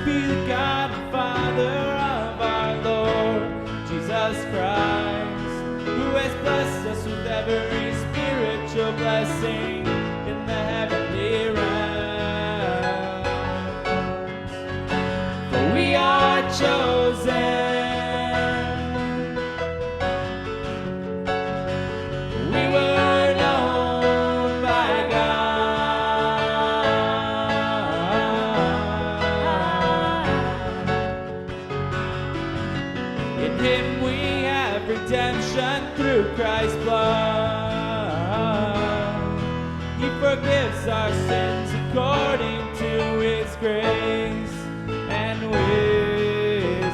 be the God and Father of our Lord Jesus Christ, who has blessed us with every spiritual blessing in the heavenly realms. For we are chosen. Redemption through Christ's blood. He forgives our sins according to His grace and wisdom.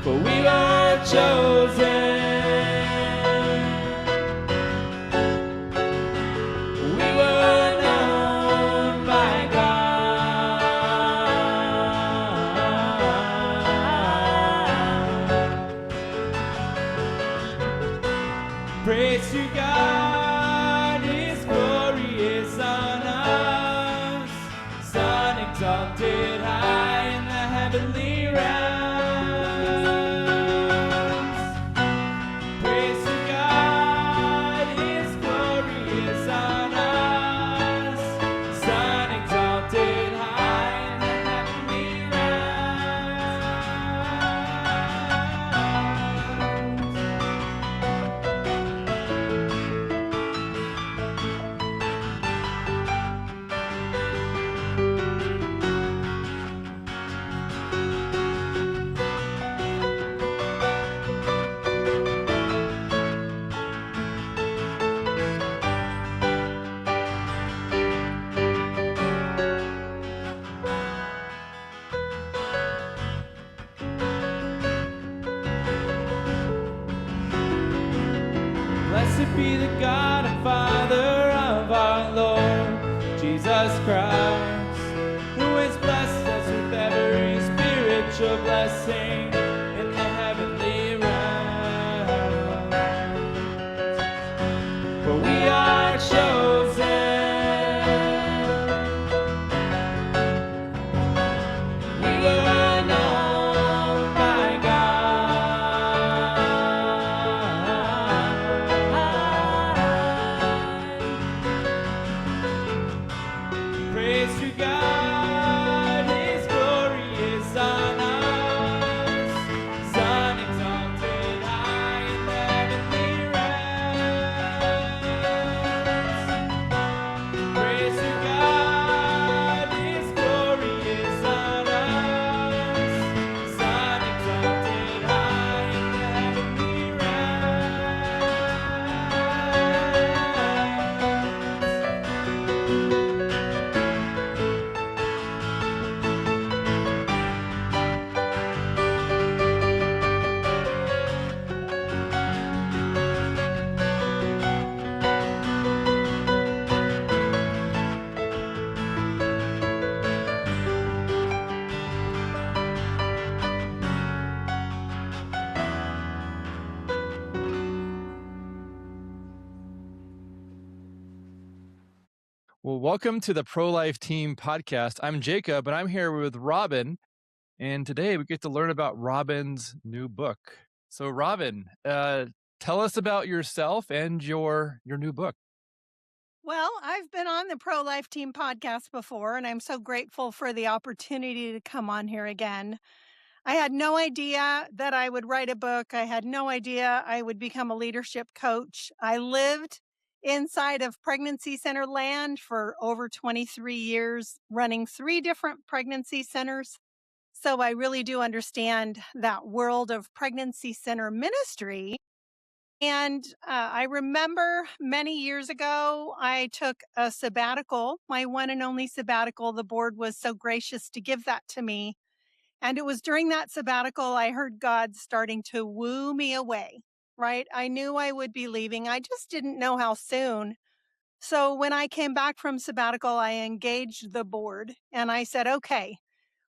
For we are chosen. Praise to God, His glory is on us, Son exalted high in the heavenly realms. Praise to God, His glory is on us, Son exalted high in the heavenly Blessed be the God and Father of our Lord Jesus Christ, who has blessed us with every spiritual blessing in the heavenly realms. For we are chosen. We were known by praise to God, His glory is on us, Son exalted high in the heavenly realms. Praise to God, His glory is on us, Son exalted high in the heavenly Well, welcome to the Prolife Team Podcast. I'm Jacob, and I'm here with Robin. And today we get to learn about Robin's new book. So, Robin, tell us about yourself and your new book. Well, I've been on the Prolife Team Podcast before, and I'm so grateful for the opportunity to come on here again. I had no idea that I would write a book. I had no idea I would become a leadership coach. I lived inside of pregnancy center land for over 23 years, running 3 different pregnancy centers. So I really do understand that world of pregnancy center ministry. And I remember many years ago, I took a sabbatical, my one and only sabbatical. The board was so gracious to give that to me. And it was during that sabbatical, I heard God starting to woo me away, right? I knew I would be leaving. I just didn't know how soon. So when I came back from sabbatical, I engaged the board and I said, okay,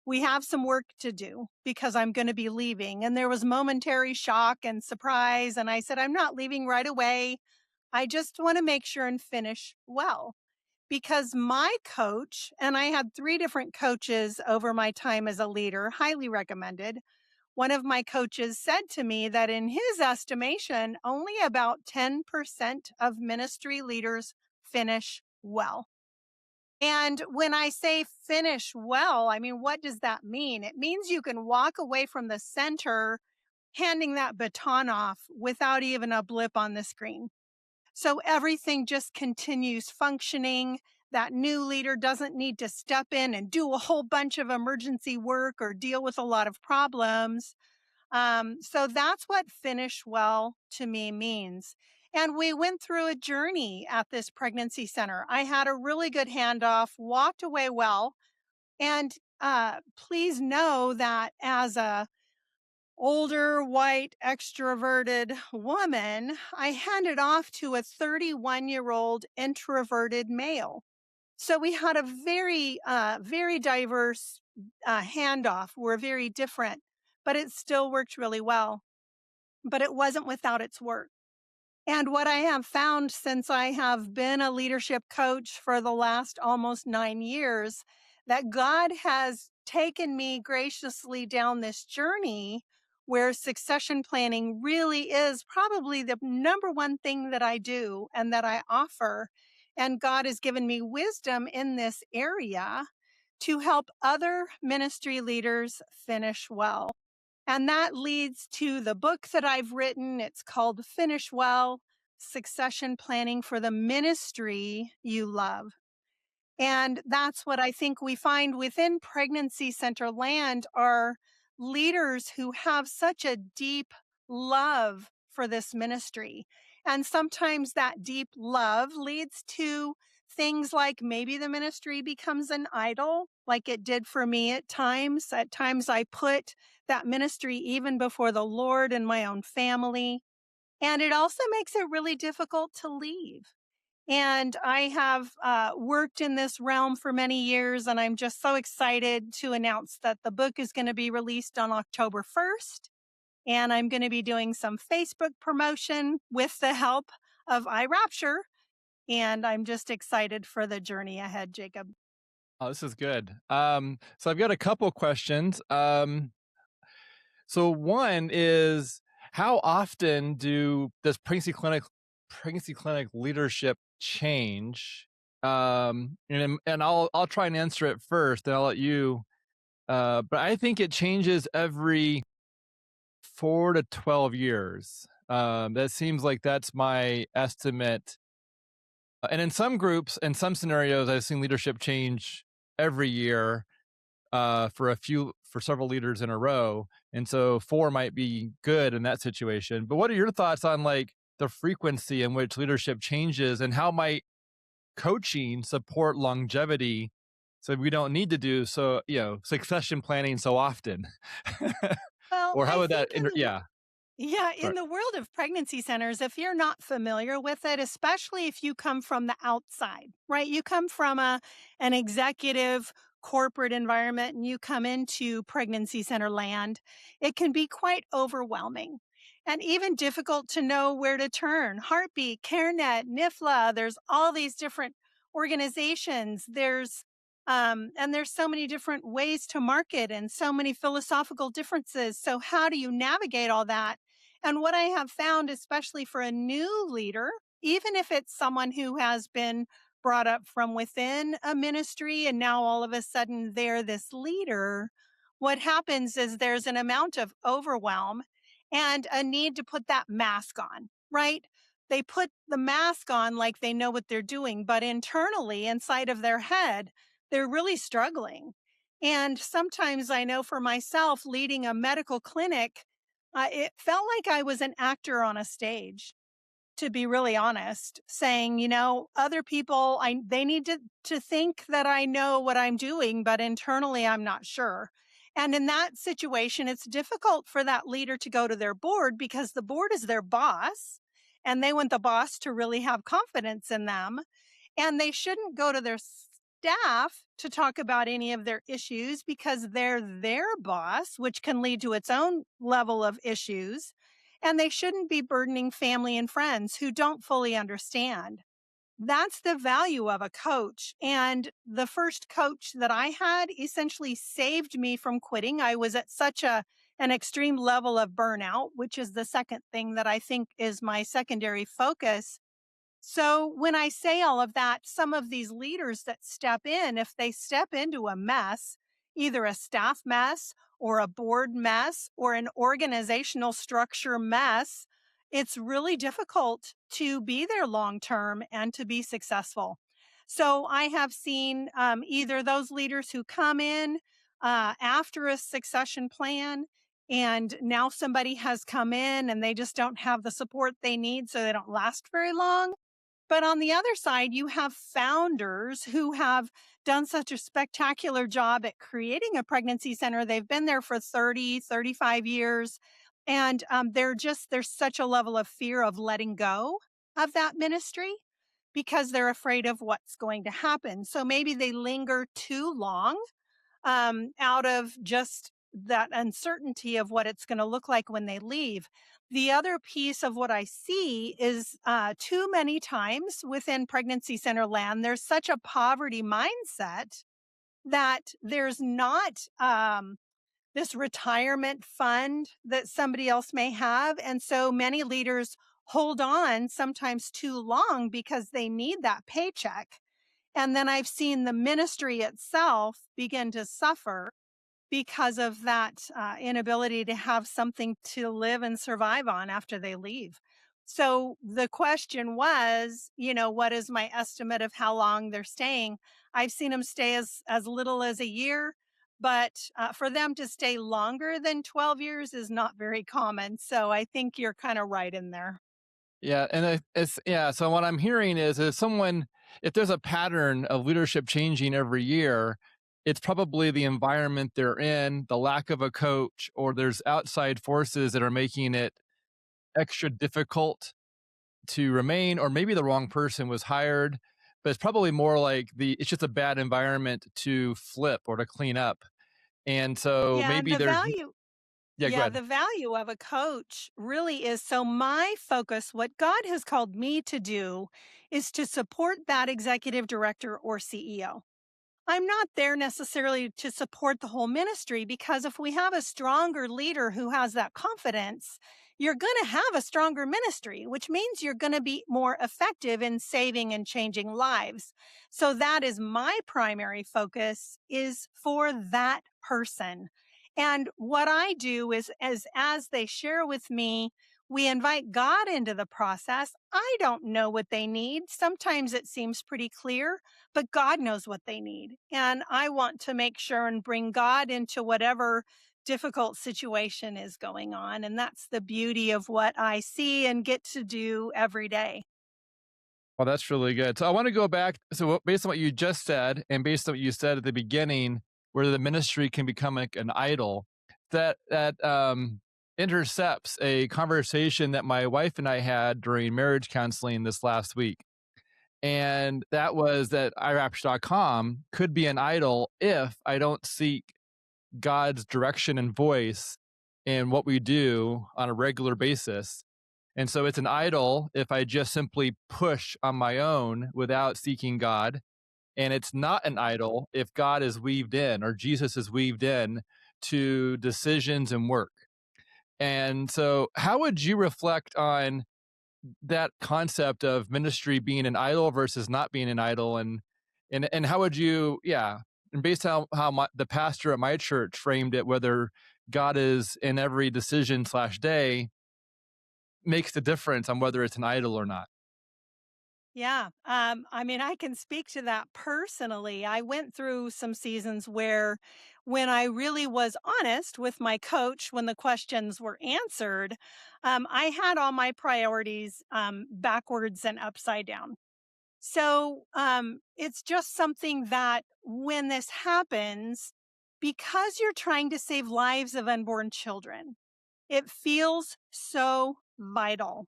we have some work to do because I'm going to be leaving. And there was momentary shock and surprise. And I said, I'm not leaving right away. I just want to make sure and finish well. because my coach, and I had 3 different coaches over my time as a leader, highly recommended. One of my coaches said to me that in his estimation, only about 10% of ministry leaders finish well. And when I say finish well, I mean, what does that mean? It means you can walk away from the center handing that baton off without even a blip on the screen. So everything just continues functioning. That new leader doesn't need to step in and do a whole bunch of emergency work or deal with a lot of problems. So that's what finish well to me means. And we went through a journey at this pregnancy center. I had a really good handoff, walked away well. And please know that as a older, white, extroverted woman, I handed off to a 31-year-old introverted male. So we had a very diverse handoff. We're very different, but it still worked really well. But it wasn't without its work. And what I have found since I have been a leadership coach for the last almost 9 years, that God has taken me graciously down this journey where succession planning really is probably the number one thing that I do and that I offer. And God has given me wisdom in this area to help other ministry leaders finish well. And that leads to the book that I've written. It's called Finish Well: Succession Planning for the Ministry You Love. And that's what I think we find within Pregnancy Center land are leaders who have such a deep love for this ministry. And sometimes that deep love leads to things like maybe the ministry becomes an idol, like it did for me at times. At times I put that ministry even before the Lord and my own family. And it also makes it really difficult to leave. And I have worked in this realm for many years, and I'm just so excited to announce that the book is going to be released on October 1st. And I'm going to be doing some Facebook promotion with the help of iRapture. And I'm just excited for the journey ahead, Jacob. Oh, this is good. So I've got a couple questions. So one is, how often does pregnancy clinic leadership change? And I'll try and answer it first, then I'll let you. But I think it changes every 4 to 12 years. That seems like that's my estimate. And in some groups, in some scenarios, I've seen leadership change every year for several leaders in a row. And so 4 might be good in that situation. But what are your thoughts on like the frequency in which leadership changes, and how might coaching support longevity so we don't need to do succession planning so often? Well, Or how I would that, think yeah. Yeah, Sorry. in the world of pregnancy centers, if you're not familiar with it, especially if you come from the outside, right? You come from an executive corporate environment and you come into pregnancy center land, it can be quite overwhelming and even difficult to know where to turn. Heartbeat, CareNet, NIFLA, there's all these different organizations. And there's so many different ways to market and so many philosophical differences. So how do you navigate all that? And what I have found, especially for a new leader, even if it's someone who has been brought up from within a ministry and now all of a sudden they're this leader, what happens is there's an amount of overwhelm and a need to put that mask on, right? They put the mask on like they know what they're doing, but internally, inside of their head, they're really struggling. And sometimes I know for myself, leading a medical clinic, it felt like I was an actor on a stage, to be really honest, saying, other people, they need to think that I know what I'm doing, but internally I'm not sure. And in that situation, it's difficult for that leader to go to their board because the board is their boss and they want the boss to really have confidence in them. And they shouldn't go to their staff to talk about any of their issues because they're their boss, which can lead to its own level of issues. And they shouldn't be burdening family and friends who don't fully understand. that's the value of a coach. And the first coach that I had essentially saved me from quitting. I was at such an extreme level of burnout, which is the second thing that I think is my secondary focus. So when I say all of that, some of these leaders that step in, if they step into a mess, either a staff mess or a board mess or an organizational structure mess, it's really difficult to be there long term and to be successful. So I have seen either those leaders who come in after a succession plan, and now somebody has come in and they just don't have the support they need, so they don't last very long. But on the other side, you have founders who have done such a spectacular job at creating a pregnancy center. They've been there for 30, 35 years. And there's such a level of fear of letting go of that ministry because they're afraid of what's going to happen. So maybe they linger too long out of just that uncertainty of what it's going to look like when they leave. The other piece of what I see is too many times within pregnancy center land, there's such a poverty mindset that there's not this retirement fund that somebody else may have. And so many leaders hold on sometimes too long because they need that paycheck. And then I've seen the ministry itself begin to suffer because of that inability to have something to live and survive on after they leave. So the question was, what is my estimate of how long they're staying? I've seen them stay as little as a year, but for them to stay longer than 12 years is not very common. So I think you're kind of right in there. Yeah, and it's yeah. So what I'm hearing is, if there's a pattern of leadership changing every year, it's probably the environment they're in, the lack of a coach, or there's outside forces that are making it extra difficult to remain, or maybe the wrong person was hired. But it's probably more like it's just a bad environment to flip or to clean up. And so Yeah, and maybe the there's value yeah, go Yeah, ahead. the value of a coach really is, so my focus, what God has called me to do, is to support that executive director or CEO. I'm not there necessarily to support the whole ministry, because if we have a stronger leader who has that confidence, you're going to have a stronger ministry, which means you're going to be more effective in saving and changing lives. So that is my primary focus, is for that person. And what I do is, as they share with me, we invite God into the process. I don't know what they need. Sometimes it seems pretty clear, but God knows what they need. And I want to make sure and bring God into whatever difficult situation is going on. And that's the beauty of what I see and get to do every day. Well, that's really good. So I want to go back. So based on what you just said, and based on what you said at the beginning, where the ministry can become like an idol, that intercepts a conversation that my wife and I had during marriage counseling this last week. And that was that iRapture.com could be an idol if I don't seek God's direction and voice in what we do on a regular basis. And so it's an idol if I just simply push on my own without seeking God. And it's not an idol if God is weaved in, or Jesus is weaved in to decisions and work. And so, how would you reflect on that concept of ministry being an idol versus not being an idol? And how would you, yeah, and based on the pastor at my church framed it, whether God is in every decision slash day makes the difference on whether it's an idol or not. Yeah. I mean, I can speak to that personally. I went through some seasons where, when I really was honest with my coach, when the questions were answered, I had all my priorities backwards and upside down. So it's just something that when this happens, because you're trying to save lives of unborn children, it feels so vital,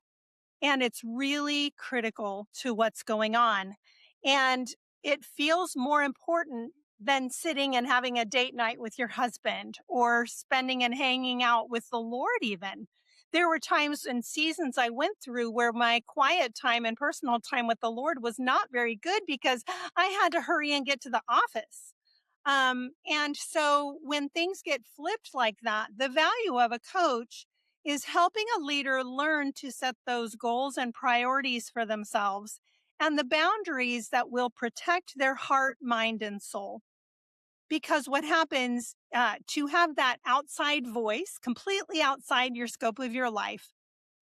and it's really critical to what's going on. And it feels more important than sitting and having a date night with your husband, or spending and hanging out with the Lord, even. There were times and seasons I went through where my quiet time and personal time with the Lord was not very good because I had to hurry and get to the office. And so when things get flipped like that, the value of a coach is helping a leader learn to set those goals and priorities for themselves and the boundaries that will protect their heart, mind, and soul. Because what happens to have that outside voice, completely outside your scope of your life,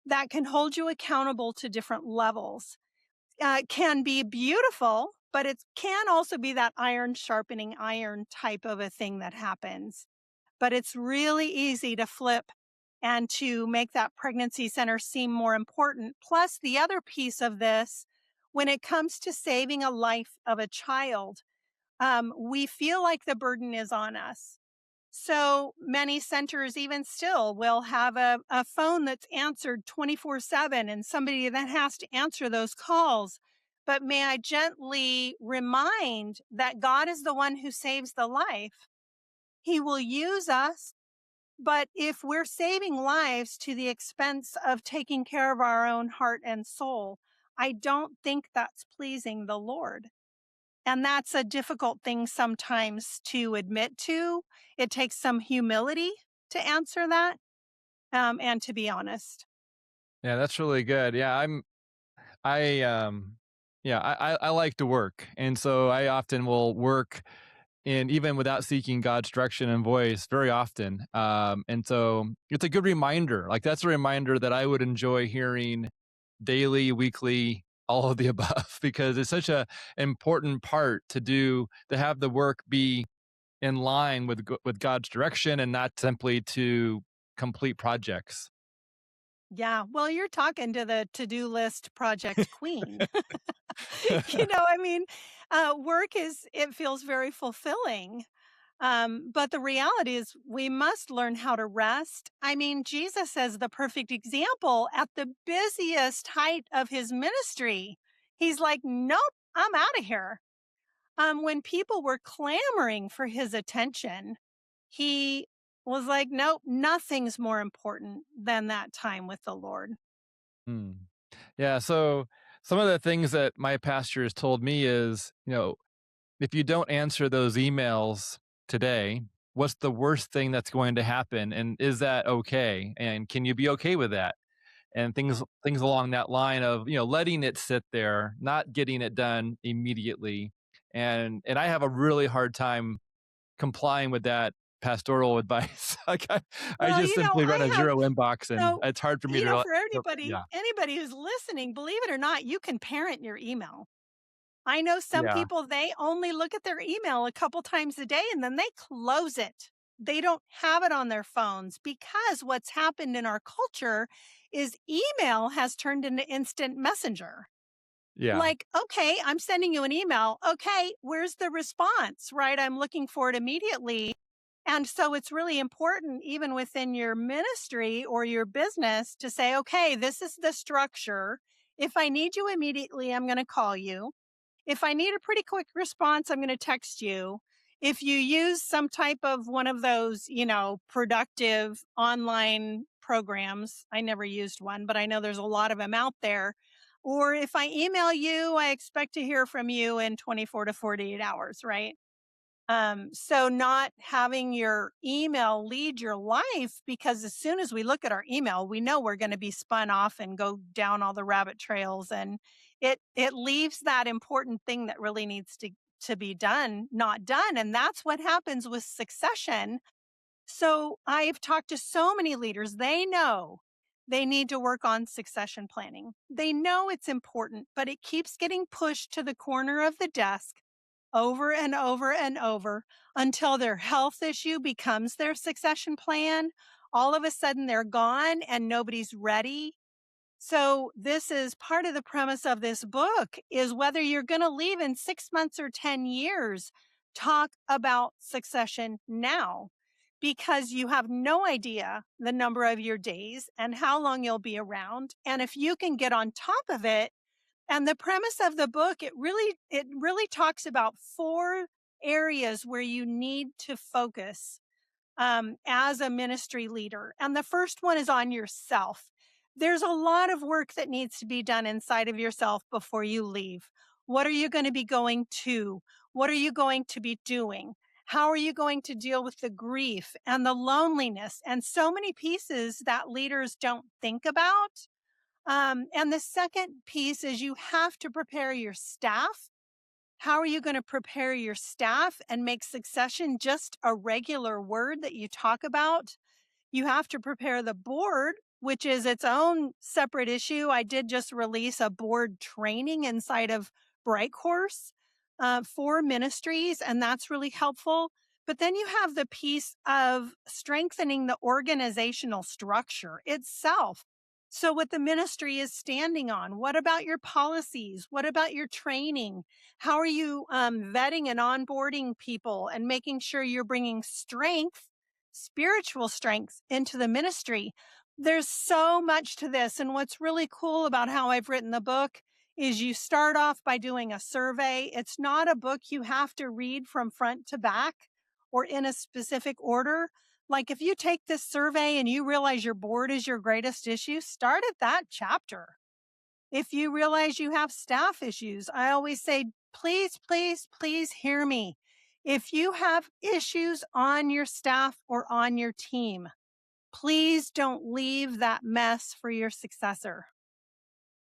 that can hold you accountable to different levels, can be beautiful, but it can also be that iron sharpening iron type of a thing that happens. But it's really easy to flip and to make that pregnancy center seem more important. Plus, the other piece of this, when it comes to saving a life of a child, we feel like the burden is on us. So many centers, even still, will have a phone that's answered 24/7 and somebody that has to answer those calls. But may I gently remind that God is the one who saves the life. He will use us. But if we're saving lives to the expense of taking care of our own heart and soul, I don't think that's pleasing the Lord. And that's a difficult thing sometimes to admit to. It takes some humility to answer that, and to be honest. Yeah, that's really good. I yeah, I like to work. And so I often will work and even without seeking God's direction and voice very often. And so it's a good reminder. Like that's a reminder that I would enjoy hearing daily, weekly, all of the above, because it's such a important part to do to have the work be in line with with God's direction and not simply to complete projects. Yeah, well, you're talking to the to-do list project queen. I mean, work is it feels very fulfilling. But the reality is, we must learn how to rest. I mean, Jesus is the perfect example at the busiest height of his ministry. He's like, nope, I'm out of here. When people were clamoring for his attention, he was like, nope, nothing's more important than that time with the Lord. Hmm. Yeah. So some of the things that my pastor has told me is, if you don't answer those emails today, what's the worst thing that's going to happen? And is that okay? And can you be okay with that? And things along that line of, letting it sit there, not getting it done immediately. And I have a really hard time complying with that pastoral advice. I Well, just simply run I a have zero inbox and so, it's hard for me to, for yeah, anybody who's listening, believe it or not, you can parent your email. I know some yeah, people, they only look at their email a couple times a day and then they close it. They don't have it on their phones because what's happened in our culture is email has turned into instant messenger. yeah, Like, okay, I'm sending you an email. Okay, where's the response? Right? I'm looking for it immediately. And so it's really important, even within your ministry or your business, to say, okay, this is the structure. If I need you immediately, I'm going to call you. If I need a pretty quick response, I'm going to text you. If you use some type of one of those, productive online programs, I never used one, but I know there's a lot of them out there. Or if I email you, I expect to hear from you in 24 to 48 hours, right? So not having your email lead your life, because as soon as we look at our email, we know we're going to be spun off and go down all the rabbit trails, and it leaves that important thing that really needs to be done not done, and that's what happens with succession. So I've talked to so many leaders. They know they need to work on succession planning. They know it's important, but it keeps getting pushed to the corner of the desk over and over and over until their health issue becomes their succession plan. All of a sudden, they're gone and nobody's ready. So this is part of the premise of this book, is whether you're going to leave in 6 months or 10 years, talk about succession now, because you have no idea the number of your days and how long you'll be around. And if you can get on top of it, and the premise of the book, it really talks about 4 areas where you need to focus. as a ministry leader. And the first one is on yourself. There's a lot of work that needs to be done inside of yourself before you leave. What are you going to be going to? What are you going to be doing? How are you going to deal with the grief and the loneliness and so many pieces that leaders don't think about? And the second piece is you have to prepare your staff. How are you going to prepare your staff and make succession just a regular word that you talk about? You have to prepare the board, which is its own separate issue. I did just release a board training inside of Bright Course for ministries, and that's really helpful. But then you have the piece of strengthening the organizational structure itself. So, what the ministry is standing on, what about your policies? What about your training? How are you vetting and onboarding people and making sure you're bringing strength, spiritual strength into the ministry? There's so much to this. And what's really cool about how I've written the book is you start off by doing a survey. It's not a book you have to read from front to back or in a specific order. Like if you take this survey and you realize your board is your greatest issue, start at that chapter. If you realize you have staff issues, I always say, please, please, please hear me. If you have issues on your staff or on your team, please don't leave that mess for your successor.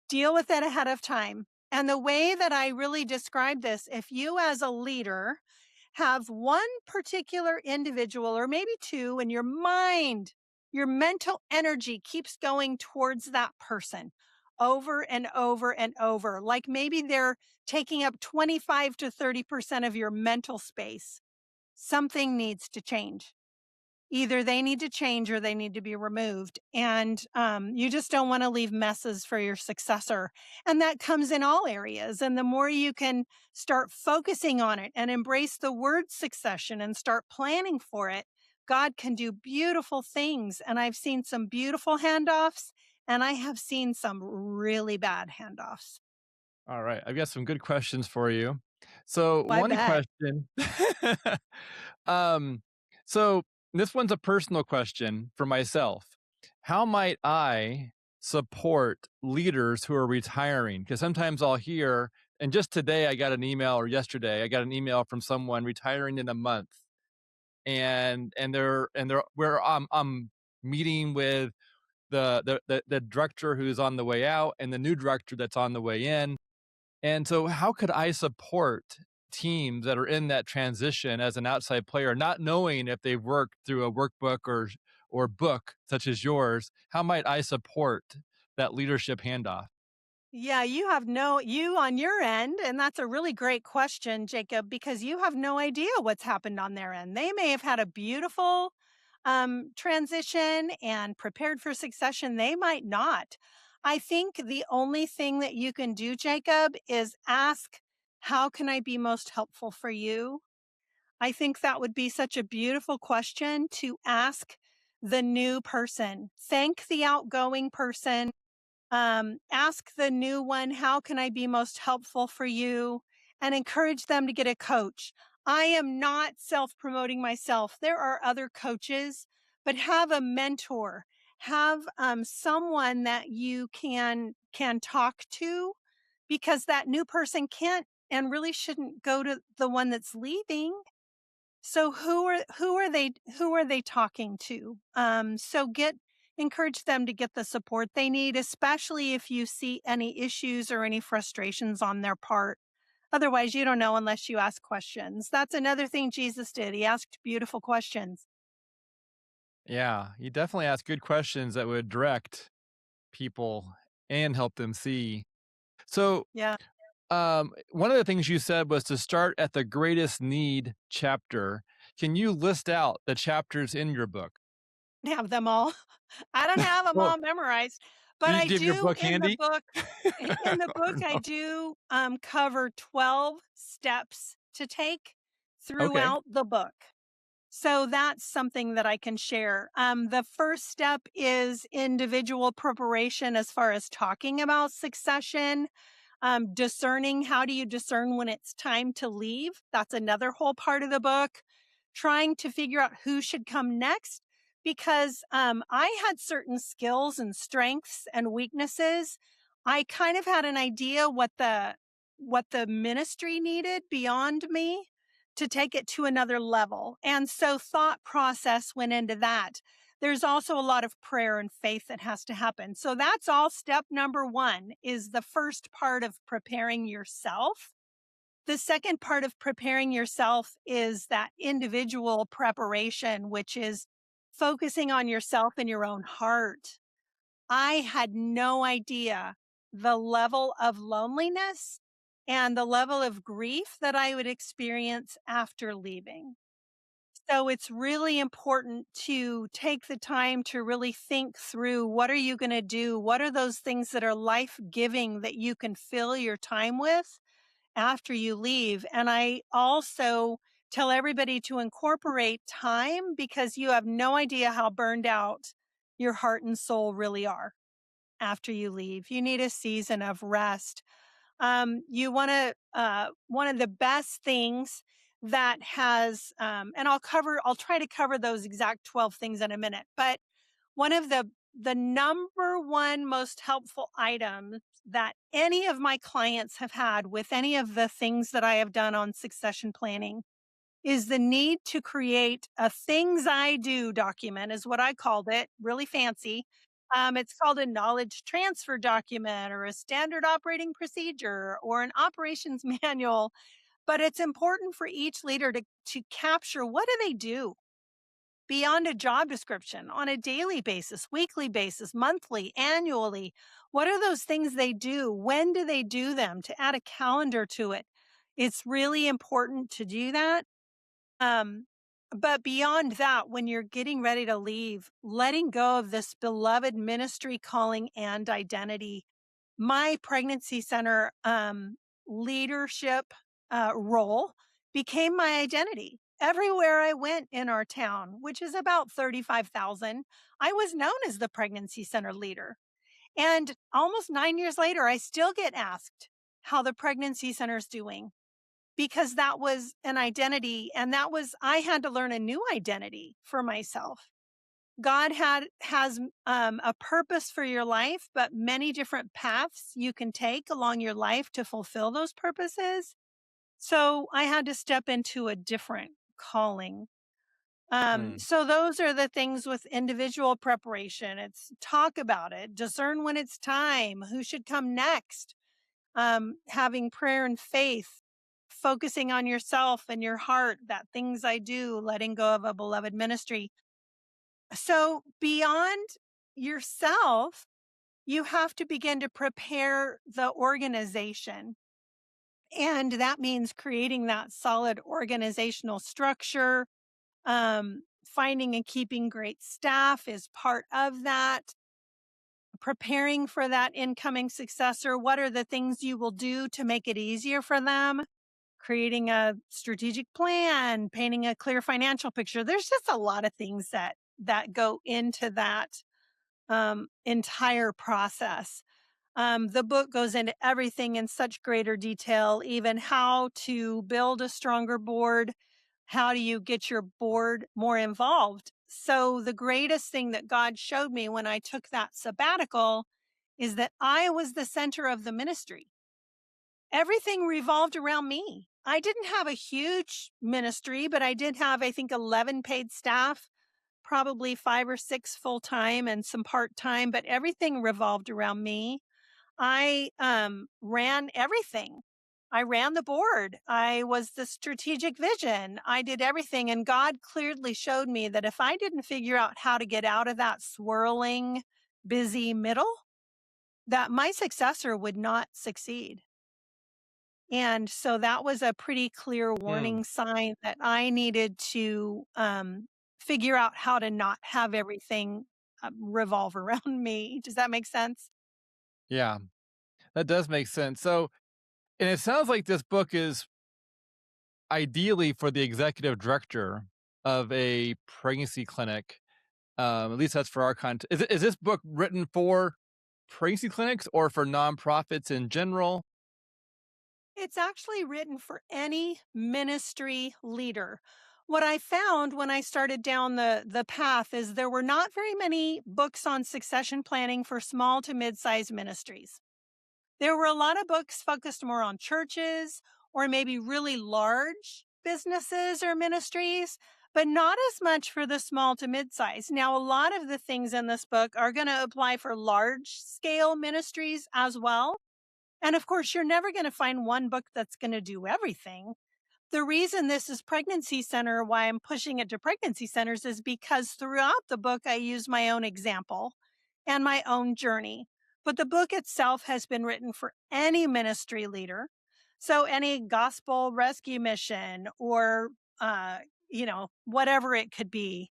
Deal with it ahead of time. And the way that I really describe this, if you as a leader have one particular individual or maybe two, and your mind, your mental energy keeps going towards that person over and over and over, like maybe they're taking up 25 to 30% of your mental space, something needs to change. Either they need to change or they need to be removed. And you just don't want to leave messes for your successor. And that comes in all areas. And the more you can start focusing on it and embrace the word succession and start planning for it, God can do beautiful things. And I've seen some beautiful handoffs and I have seen some really bad handoffs. All right. I've got some good questions for you. So, I one bet. question. um, so this one's a personal question for myself. How might I support leaders who are retiring? Because sometimes I'll hear, and just today I got an email, or yesterday I got an email from someone retiring in a month, and they're where I'm meeting with the director who's on the way out and the new director that's on the way in. And so how could I support teams that are in that transition as an outside player, not knowing if they've worked through a workbook or book such as yours? How might I support that leadership handoff? Yeah, you on your end, and that's a really great question, Jacob, because you have no idea what's happened on their end. They may have had a beautiful transition and prepared for succession. They might not. I think the only thing that you can do, Jacob, is ask, how can I be most helpful for you? I think that would be such a beautiful question to ask the new person. Thank the outgoing person. Ask the new one, how can I be most helpful for you? And encourage them to get a coach. I am not self promoting myself. There are other coaches, but have a mentor, have someone that you can talk to, because that new person can't and really shouldn't go to the one that's leaving. So who are they talking to? So get encourage them to get the support they need, especially if you see any issues or any frustrations on their part. Otherwise, you don't know unless you ask questions. That's another thing Jesus did. He asked beautiful questions. Yeah, you definitely ask good questions that would direct people and help them see. So, Yeah, one of the things you said was to start at the greatest need chapter. Can you list out the chapters in your book? I have them all. I don't have them Well, all memorized, do but you I give your do book in the handy? book. In the Or book, I no? do cover 12 steps to take Okay. throughout the book. So that's something that I can share. The first step is individual preparation as far as talking about succession, discerning. How do you discern when it's time to leave? That's another whole part of the book. trying to figure out who should come next because I had certain skills and strengths and weaknesses. I kind of had an idea what the ministry needed beyond me to take it to another level. And so thought process went into that. There's also a lot of prayer and faith that has to happen. So that's all step number 1 is the first part of preparing yourself. The second part of preparing yourself is that individual preparation, which is focusing on yourself and your own heart. I had no idea the level of loneliness and the level of grief that I would experience after leaving. So it's really important to take the time to really think through what are you going to do? What are those things that are life giving that you can fill your time with after you leave? And I also tell everybody to incorporate time because you have no idea how burned out your heart and soul really are after you leave. You need a season of rest. You want to, one of the best things that has, and I'll try to cover those exact 12 things in a minute, but one of the number one most helpful items that any of my clients have had with any of the things that I have done on succession planning is the need to create a things I do document is what I called it, really fancy. It's called a knowledge transfer document or a standard operating procedure or an operations manual. But it's important for each leader to capture what do they do beyond a job description on a daily basis, weekly basis, monthly, annually. What are those things they do? When do they do them? To add a calendar to it. It's really important to do that. Um, but beyond that, when you're getting ready to leave, letting go of this beloved ministry calling and identity. My pregnancy center leadership role became my identity. Everywhere I went in our town, which is about 35,000, I was known as the pregnancy center leader. And almost 9 years later, I still get asked how the pregnancy center is doing because that was an identity and I had to learn a new identity for myself. God has a purpose for your life, but many different paths you can take along your life to fulfill those purposes. So I had to step into a different calling. Hmm. So those are the things with individual preparation. It's talk about it, discern when it's time, who should come next, having prayer and faith, focusing on yourself and your heart, that things I do, letting go of a beloved ministry. So beyond yourself, you have to begin to prepare the organization. And that means creating that solid organizational structure. Finding and keeping great staff is part of that. Preparing for that incoming successor. What are the things you will do to make it easier for them? Creating a strategic plan, painting a clear financial picture. There's just a lot of things that go into that entire process. The book goes into everything in such greater detail, even how to build a stronger board. How do you get your board more involved? So, the greatest thing that God showed me when I took that sabbatical is that I was the center of the ministry. Everything revolved around me. I didn't have a huge ministry, but I did have, I think, 11 paid staff, probably 5 or 6 full time and some part time, but everything revolved around me. I ran everything. I ran the board. I was the strategic vision. I did everything. And God clearly showed me that if I didn't figure out how to get out of that swirling, busy middle, that my successor would not succeed. And so that was a pretty clear Hmm. warning sign that I needed to figure out how to not have everything revolve around me. Does that make sense? Yeah, that does make sense. So, and it sounds like this book is ideally for the executive director of a pregnancy clinic. At least that's for our content. Is this book written for pregnancy clinics or for nonprofits in general? It's actually written for any ministry leader. What I found when I started down the path is there were not very many books on succession planning for small to mid-sized ministries. There were a lot of books focused more on churches or maybe really large businesses or ministries, but not as much for the small to mid-size. Now, a lot of the things in this book are going to apply for large scale ministries as well. And of course, you're never going to find one book that's going to do everything. The reason this is Pregnancy Center, why I'm pushing it to pregnancy centers, is because throughout the book, I use my own example and my own journey. But the book itself has been written for any ministry leader. So any gospel rescue mission or, uh, whatever it could be,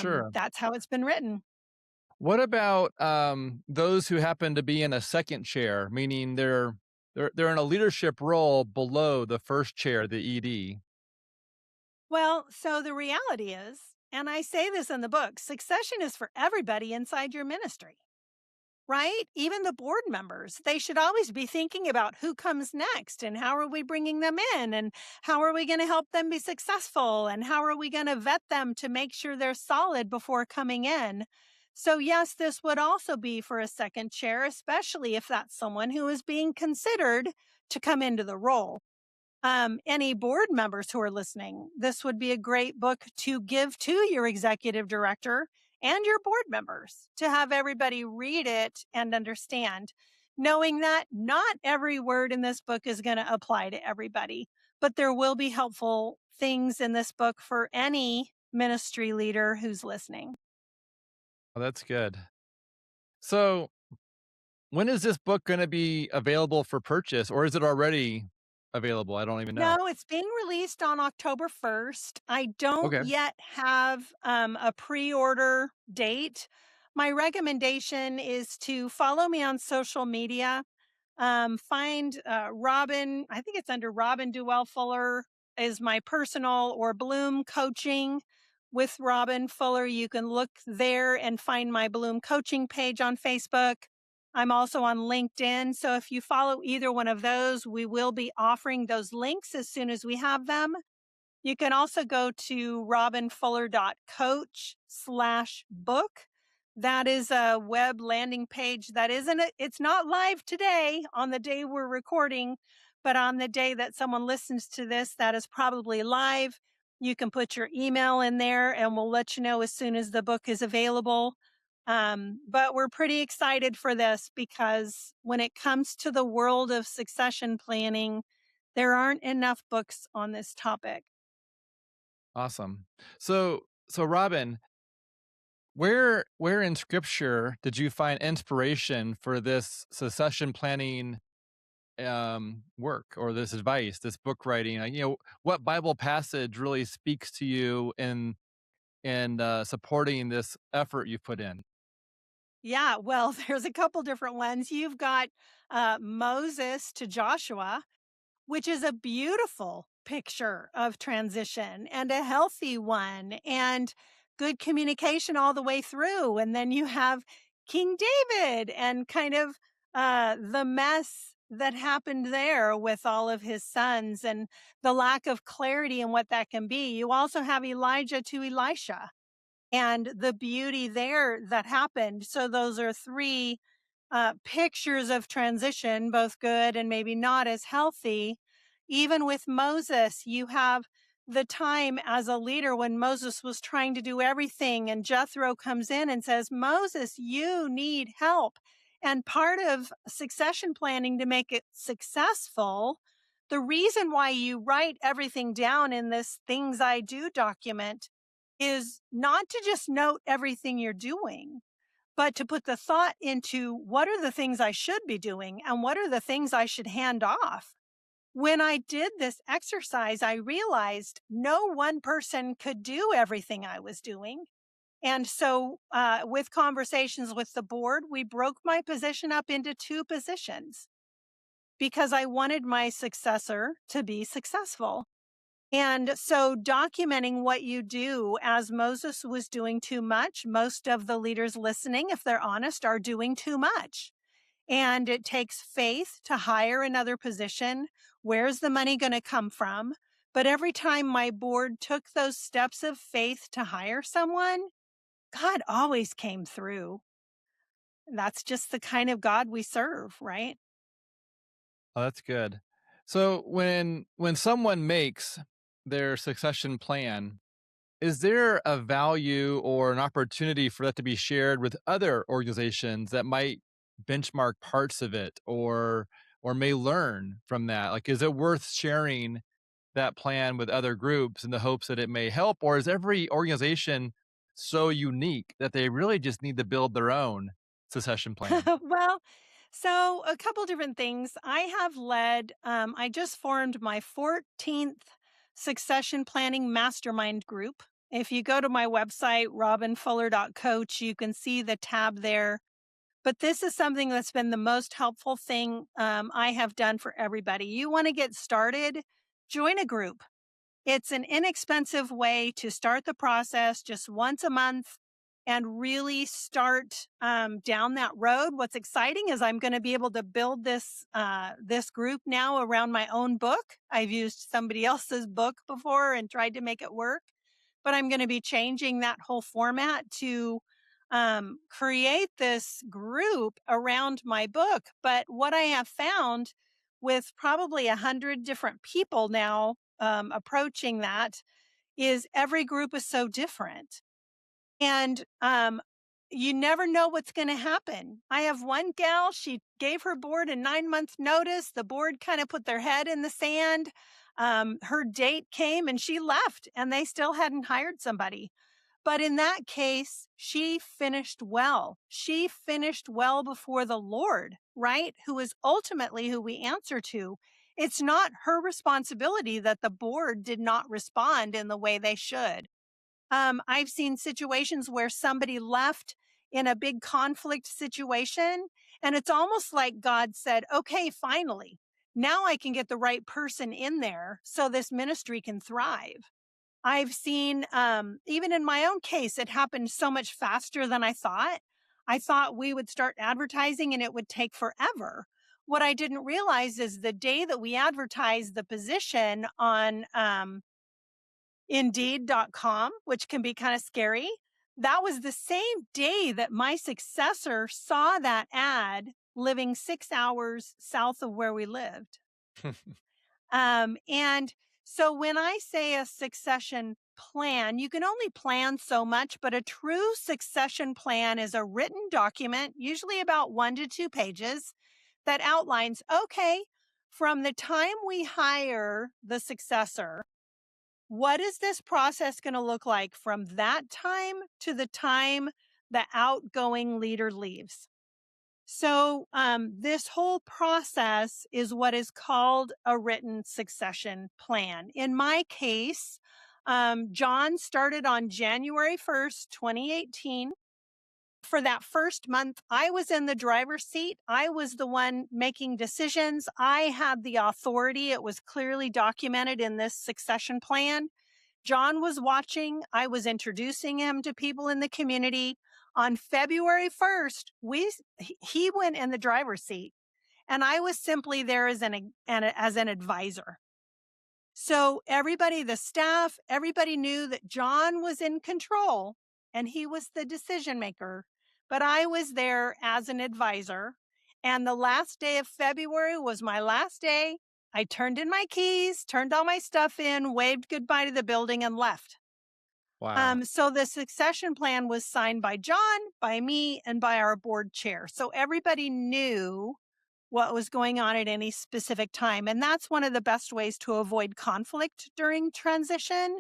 Sure. that's how it's been written. What about those who happen to be in a second chair, meaning they're in a leadership role below the first chair, the ED? Well, so the reality is, and I say this in the book, succession is for everybody inside your ministry. Right? Even the board members, they should always be thinking about who comes next and how are we bringing them in and how are we going to help them be successful and how are we going to vet them to make sure they're solid before coming in. So, yes, this would also be for a second chair, especially if that's someone who is being considered to come into the role. Any board members who are listening, this would be a great book to give to your executive director and your board members to have everybody read it and understand, knowing that not every word in this book is going to apply to everybody, but there will be helpful things in this book for any ministry leader who's listening. Oh, that's good. So, when is this book going to be available for purchase, or is it already available? I don't even know. No, it's being released on October 1st. I don't Okay. yet have a pre order date. My recommendation is to follow me on social media. Find Robin, I think it's under Robin Duell Fuller, is my personal, or Bloom Coaching with Robin Fuller. You can look there and find my Bloom Coaching page on Facebook. I'm also on LinkedIn. So if you follow either one of those, we will be offering those links as soon as we have them. You can also go to robinfuller.coach/book. That is a web landing page that it's not live today on the day we're recording, but on the day that someone listens to this, that is probably live. You can put your email in there and we'll let you know as soon as the book is available. But we're pretty excited for this because when it comes to the world of succession planning, there aren't enough books on this topic. Awesome. So Robin, where in scripture did you find inspiration for this succession planning work, or this advice, this book writing? What Bible passage really speaks to you in supporting this effort you put in? Yeah, well, there's a couple different ones. You've got Moses to Joshua, which is a beautiful picture of transition and a healthy one and good communication all the way through. And then you have King David and kind of the mess that happened there with all of his sons and the lack of clarity in what that can be. You also have Elijah to Elisha and the beauty there that happened. So those are three pictures of transition, both good and maybe not as healthy. Even with Moses, you have the time as a leader when Moses was trying to do everything, and Jethro comes in and says, Moses, you need help. And part of succession planning to make it successful, the reason why you write everything down in this Things I Do document is not to just note everything you're doing, but to put the thought into what are the things I should be doing and what are the things I should hand off. When I did this exercise, I realized no one person could do everything I was doing. And so, with conversations with the board, we broke my position up into two positions because I wanted my successor to be successful. And so documenting what you do, as Moses was doing too much, most of the leaders listening, if they're honest, are doing too much. And it takes faith to hire another position. Where's the money going to come from? But every time my board took those steps of faith to hire someone, God always came through. That's just the kind of God we serve, right? Oh, that's good. So when someone makes their succession plan, is there a value or an opportunity for that to be shared with other organizations that might benchmark parts of it or may learn from that? Like, is it worth sharing that plan with other groups in the hopes that it may help, or is every organization so unique that they really just need to build their own succession plan? Well, so a couple different things. I just formed my 14th succession planning mastermind group. If you go to my website, robinfuller.coach, you can see the tab there. But this is something that's been the most helpful thing I have done for everybody. You want to get started, join a group. It's an inexpensive way to start the process just once a month and really start down that road. What's exciting is I'm going to be able to build this group now around my own book. I've used somebody else's book before and tried to make it work, but I'm going to be changing that whole format to create this group around my book. But what I have found with probably 100 different people now approaching that is every group is so different. And you never know what's going to happen. I have one gal, she gave her board a 9-month notice. The board kind of put their head in the sand. Her date came and she left, and they still hadn't hired somebody. But in that case, she finished well. She finished well before the Lord, right? Who is ultimately who we answer to. It's not her responsibility that the board did not respond in the way they should. I've seen situations where somebody left in a big conflict situation, and it's almost like God said, okay, finally, now I can get the right person in there so this ministry can thrive. I've seen, even in my own case, it happened so much faster than I thought. I thought we would start advertising and it would take forever. What I didn't realize is the day that we advertised the position on Indeed.com, which can be kind of scary, that was the same day that my successor saw that ad living 6 hours south of where we lived. And so when I say a succession plan, you can only plan so much, but a true succession plan is a written document, usually about 1 to 2 pages, that outlines, okay, from the time we hire the successor, what is this process going to look like from that time to the time the outgoing leader leaves? So, this whole process is what is called a written succession plan. In my case, John started on January 1st, 2018. For that first month, I was in the driver's seat. I was the one making decisions. I had the authority. It was clearly documented in this succession plan. John was watching. I was introducing him to people in the community. On February 1st, he went in the driver's seat, and I was simply there as an advisor. So everybody, the staff, everybody knew that John was in control and he was the decision maker, but I was there as an advisor. And the last day of February was my last day. I turned in my keys, turned all my stuff in, waved goodbye to the building, and left. Wow. So the succession plan was signed by John, by me, and by our board chair. So everybody knew what was going on at any specific time. And that's one of the best ways to avoid conflict during transition,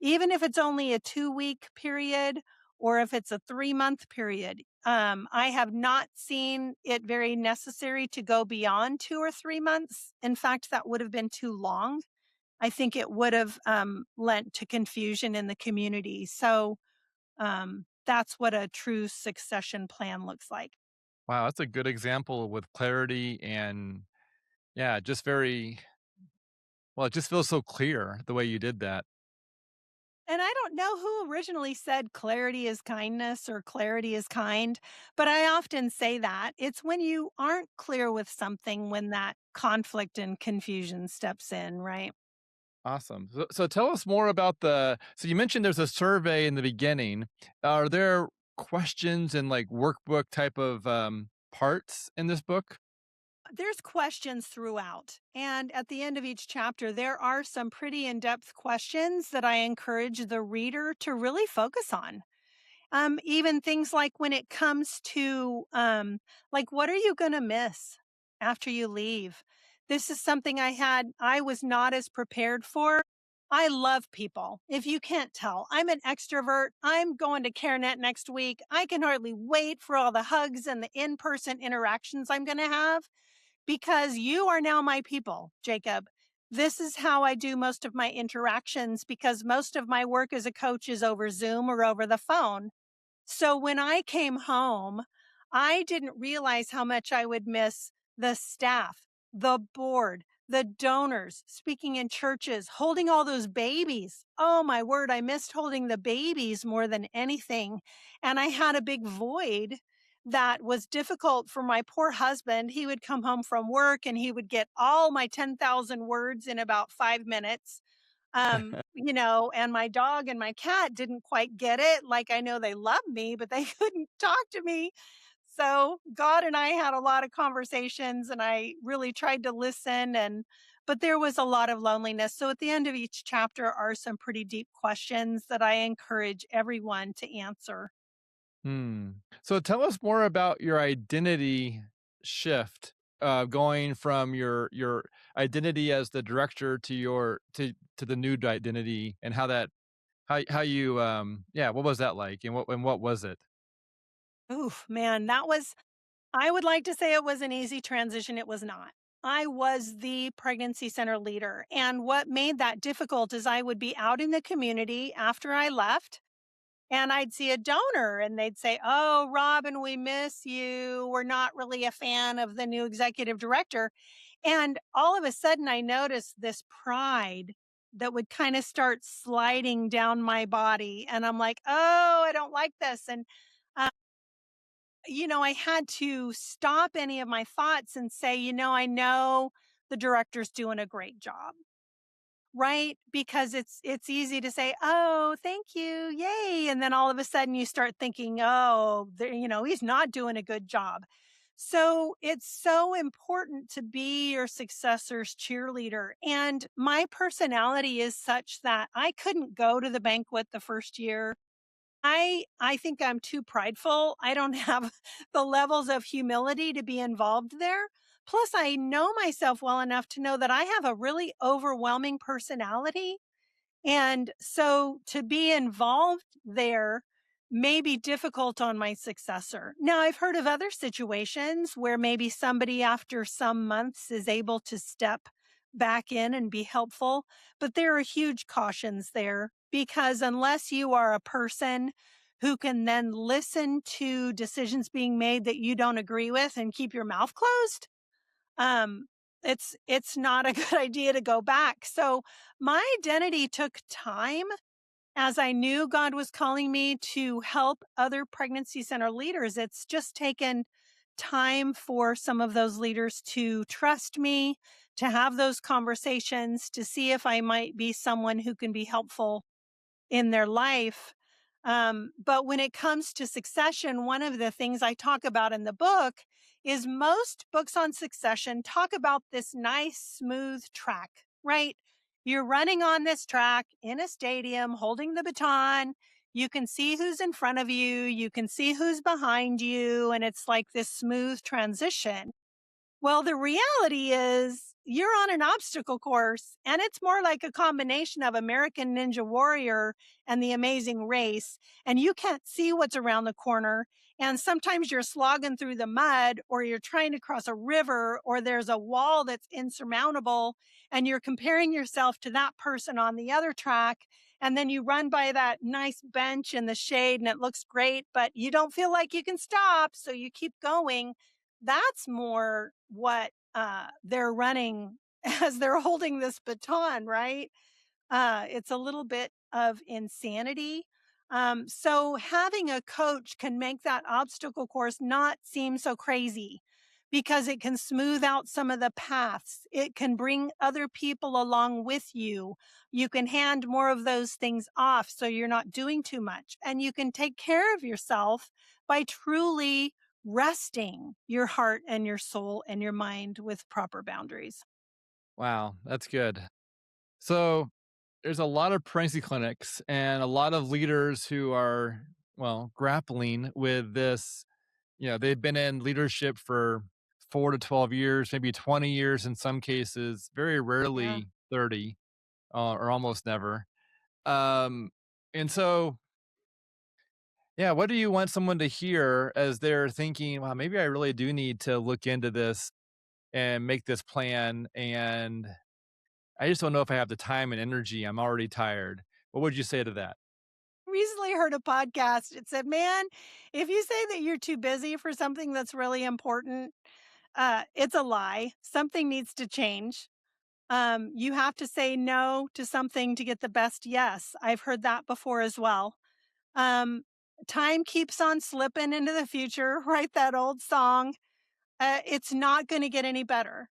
even if it's only a 2-week period or if it's a 3-month period. I have not seen it very necessary to go beyond 2 or 3 months. In fact, that would have been too long. I think it would have lent to confusion in the community. So that's what a true succession plan looks like. Wow, that's a good example with clarity and yeah, just very well, it just feels so clear the way you did that. And I don't know who originally said clarity is kindness or clarity is kind, but I often say that. It's when you aren't clear with something when that conflict and confusion steps in, right? Awesome. So tell us more about so you mentioned there's a survey in the beginning. Are there questions and like workbook type of parts in this book? There's questions throughout. And at the end of each chapter, there are some pretty in depth questions that I encourage the reader to really focus on. Even things like when it comes to, like, what are you going to miss after you leave? This is something I was not as prepared for. I love people. If you can't tell, I'm an extrovert. I'm going to CareNet next week. I can hardly wait for all the hugs and the in person interactions I'm going to have because you are now my people, Jacob. This is how I do most of my interactions because most of my work as a coach is over Zoom or over the phone. So when I came home, I didn't realize how much I would miss the staff, the board, the donors, speaking in churches, holding all those babies. Oh my word, I missed holding the babies more than anything. And I had a big void that was difficult for my poor husband. He would come home from work and he would get all my 10,000 words in about 5 minutes. And my dog and my cat didn't quite get it. Like, I know they love me, but they couldn't talk to me. So God and I had a lot of conversations and I really tried to listen but there was a lot of loneliness. So at the end of each chapter are some pretty deep questions that I encourage everyone to answer. Hmm. So tell us more about your identity shift, going from your identity as the director to to the new identity, and how you yeah, what was that like, and what was it? Oof, man, I would like to say it was an easy transition. It was not. I was the pregnancy center leader. And what made that difficult is I would be out in the community after I left and I'd see a donor and they'd say, "Oh, Robin, we miss you. We're not really a fan of the new executive director." And all of a sudden, I noticed this pride that would kind of start sliding down my body. And I'm like, "Oh, I don't like this." And uh, I had to stop any of my thoughts and say, I know the director's doing a great job, right? Because it's easy to say, "Oh, thank you. Yay." And then all of a sudden you start thinking, "Oh, he's not doing a good job." So it's so important to be your successor's cheerleader. And my personality is such that I couldn't go to the banquet the first year. I think I'm too prideful. I don't have the levels of humility to be involved there. Plus, I know myself well enough to know that I have a really overwhelming personality. And so to be involved there may be difficult on my successor. Now, I've heard of other situations where maybe somebody after some months is able to step back in and be helpful, but there are huge cautions there because unless you are a person who can then listen to decisions being made that you don't agree with and keep your mouth closed, um, it's not a good idea to go back. So my identity took time as I knew God was calling me to help other pregnancy center leaders. It's just taken time for some of those leaders to trust me, to have those conversations, to see if I might be someone who can be helpful in their life. But when it comes to succession, one of the things I talk about in the book is most books on succession talk about this nice, smooth track, right? You're running on this track in a stadium, holding the baton. You can see who's in front of you, you can see who's behind you, and it's like this smooth transition. Well, the reality is you're on an obstacle course, and it's more like a combination of American Ninja Warrior and The Amazing Race, and you can't see what's around the corner. And sometimes you're slogging through the mud, or you're trying to cross a river, or there's a wall that's insurmountable, and you're comparing yourself to that person on the other track. And then you run by that nice bench in the shade, and it looks great, but you don't feel like you can stop, so you keep going. That's more what, they're running as they're holding this baton, right? It's a little bit of insanity. So having a coach can make that obstacle course not seem so crazy because it can smooth out some of the paths. It can bring other people along with you. You can hand more of those things off so you're not doing too much. And you can take care of yourself by truly resting your heart and your soul and your mind with proper boundaries. Wow, that's good. So there's a lot of pregnancy clinics and a lot of leaders who are, well, grappling with this. They've been in leadership for 4 to 12 years, maybe 20 years in some cases, very Yeah. rarely 30, or almost never. Um, and so, yeah, what do you want someone to hear as they're thinking, wow, maybe I really do need to look into this and make this plan? And I just don't know if I have the time and energy. I'm already tired. What would you say to that? Recently heard a podcast. It said, man, if you say that you're too busy for something that's really important, it's a lie. Something needs to change. You have to say no to something to get the best yes. I've heard that before as well. Um, Time keeps on slipping into the future, right? That old song. It's not going to get any better.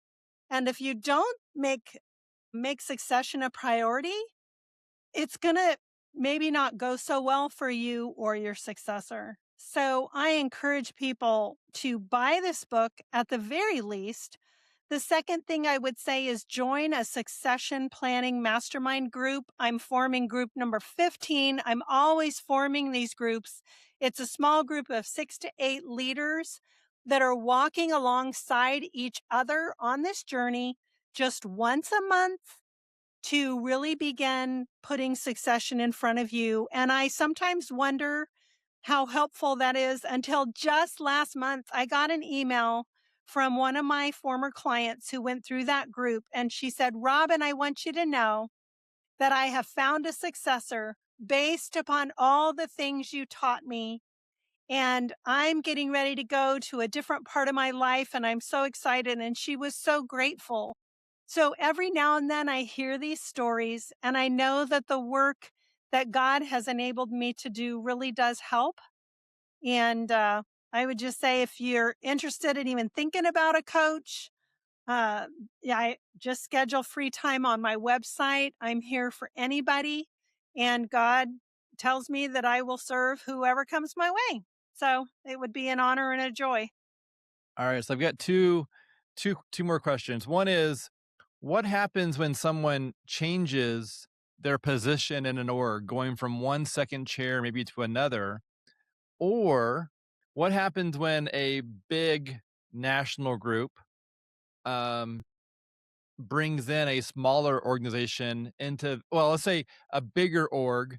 And if you don't make succession a priority, it's going to maybe not go so well for you or your successor. So I encourage people to buy this book at the very least. The second thing I would say is join a succession planning mastermind group. I'm forming group number 15. I'm always forming these groups. It's a small group of 6 to 8 leaders that are walking alongside each other on this journey just once a month to really begin putting succession in front of you. And I sometimes wonder how helpful that is. Until just last month, I got an email from one of my former clients who went through that group. And she said, Robin, I want you to know that I have found a successor based upon all the things you taught me. And I'm getting ready to go to a different part of my life. And I'm so excited. And she was so grateful. So every now and then I hear these stories and I know that the work that God has enabled me to do really does help. And I would just say if you're interested in even thinking about a coach, uh, yeah, I just schedule free time on my website. I'm here for anybody. And God tells me that I will serve whoever comes my way. So it would be an honor and a joy. All right, so I've got two more questions. One is, what happens when someone changes their position in an org, going from one second chair maybe to another? Or what happens when a big national group um, brings in a smaller organization into, well, let's say a bigger org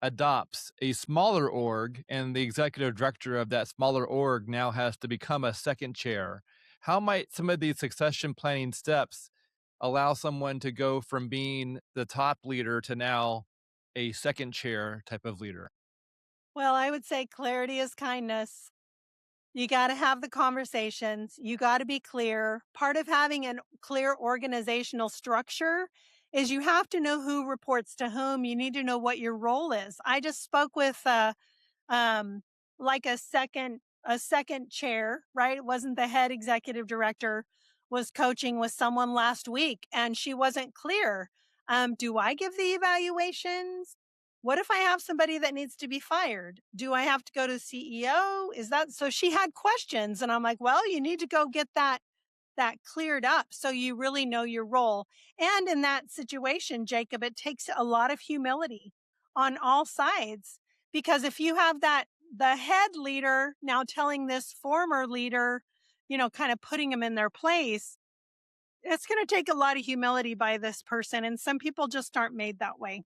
adopts a smaller org, and the executive director of that smaller org now has to become a second chair? How might some of these succession planning steps allow someone to go from being the top leader to now a second chair type of leader? Well, I would say clarity is kindness. You got to have the conversations. You got to be clear. Part of having a clear organizational structure is you have to know who reports to whom. You need to know what your role is. I just spoke with um, like a second chair, right? It wasn't the head executive director, was coaching with someone last week, and she wasn't clear. Do I give the evaluations? What if I have somebody that needs to be fired? Do I have to go to the CEO? Is that so? She had questions, and I'm like, well, you need to go get that cleared up so you really know your role. And in that situation, Jacob, it takes a lot of humility on all sides, because if you have the head leader now telling this former leader, kind of putting them in their place, it's going to take a lot of humility by this person. And some people just aren't made that way, Yeah.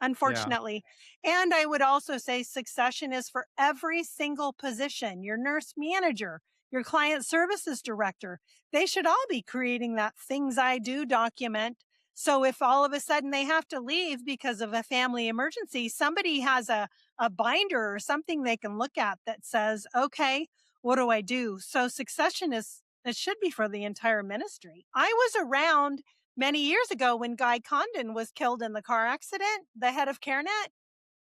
unfortunately. And I would also say succession is for every single position. Your nurse manager, your client services director, they should all be creating that things I do document. So if all of a sudden they have to leave because of a family emergency, somebody has a binder or something they can look at that says, okay, what do I do? So succession it should be for the entire ministry. I was around many years ago when Guy Condon was killed in the car accident, the head of CareNet,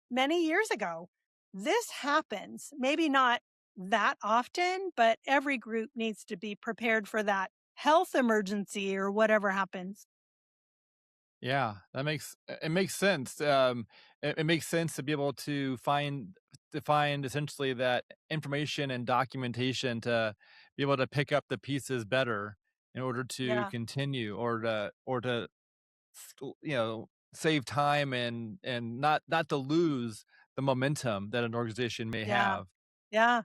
many years ago. This happens, maybe not that often, but every group needs to be prepared for that health emergency or whatever happens. Yeah, it makes sense. It makes sense to be able to find essentially that information and documentation to be able to pick up the pieces better in order to Yeah, continue or to save time and not to lose the momentum that an organization may yeah, have. yeah,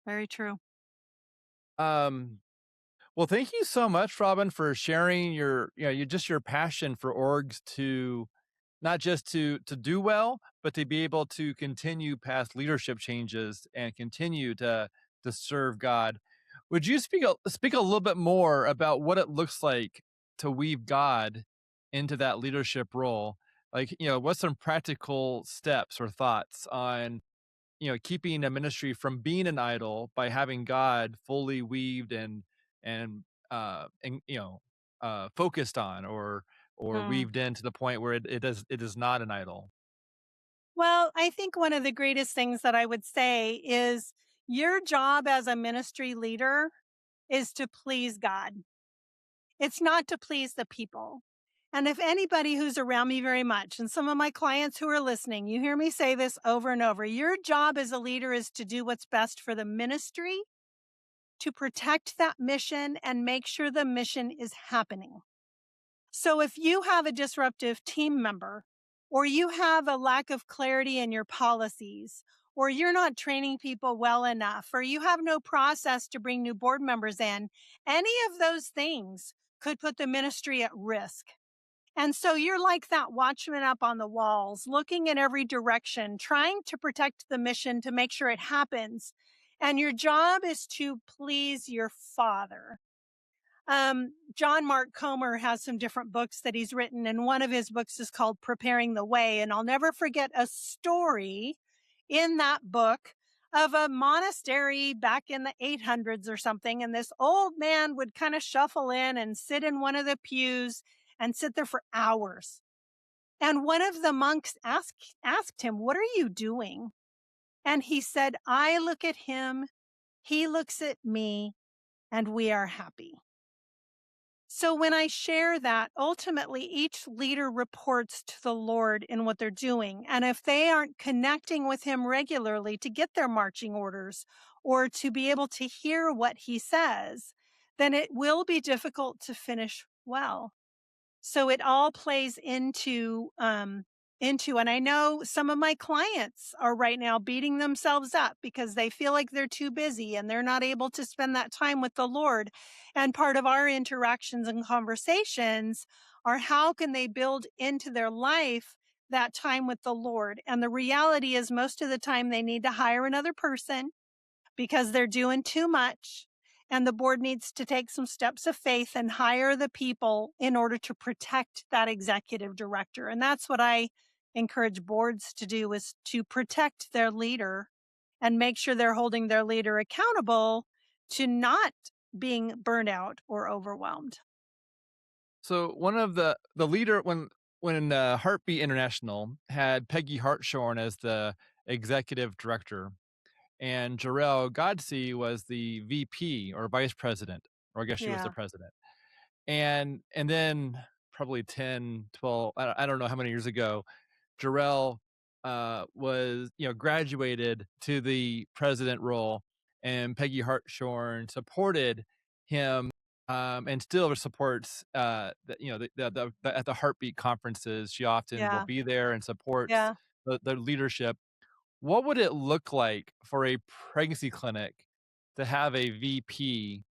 very true. Um, well, thank you so much, Robin, for sharing your passion for orgs to not just to do well, but to be able to continue past leadership changes and continue to serve God. Would you speak a little bit more about what it looks like to weave God into that leadership role? Like, what's some practical steps or thoughts on, keeping a ministry from being an idol by having God fully weaved and focused on or Mm. weaved in to the point where it is not an idol. Well, I think one of the greatest things that I would say is your job as a ministry leader is to please God. It's not to please the people. And if anybody who's around me very much, and some of my clients who are listening, you hear me say this over and over, your job as a leader is to do what's best for the ministry, to protect that mission and make sure the mission is happening. So if you have a disruptive team member, or you have a lack of clarity in your policies, or you're not training people well enough, or you have no process to bring new board members in, any of those things could put the ministry at risk. And so you're like that watchman up on the walls, looking in every direction, trying to protect the mission to make sure it happens. And your job is to please your father. John Mark Comer has some different books that he's written, and one of his books is called Preparing the Way. And I'll never forget a story in that book of a monastery back in the 800s or something. And this old man would kind of shuffle in and sit in one of the pews and sit there for hours. And one of the monks asked him, "What are you doing?" And he said, "I look at him, he looks at me, and we are happy." So when I share that, ultimately each leader reports to the Lord in what they're doing. And if they aren't connecting with him regularly to get their marching orders or to be able to hear what he says, then it will be difficult to finish well. So it all plays into, and I know some of my clients are right now beating themselves up because they feel like they're too busy and they're not able to spend that time with the Lord. And part of our interactions and conversations are how can they build into their life that time with the Lord? And the reality is most of the time they need to hire another person because they're doing too much. And the board needs to take some steps of faith and hire the people in order to protect that executive director. And that's what I encourage boards to do is to protect their leader and make sure they're holding their leader accountable to not being burned out or overwhelmed. So one of the leader when Heartbeat International had Peggy Hartshorn as the executive director, and Jarrell Godsey was the VP or vice president, or I guess she was the Yeah. president. And then probably 10, 12, I don't know how many years ago, Jarrell was, graduated to the president role, and Peggy Hartshorn supported him, and still supports, at the Heartbeat conferences. She often will Yeah. be there and supports Yeah. the leadership. What would it look like for a pregnancy clinic to have a VP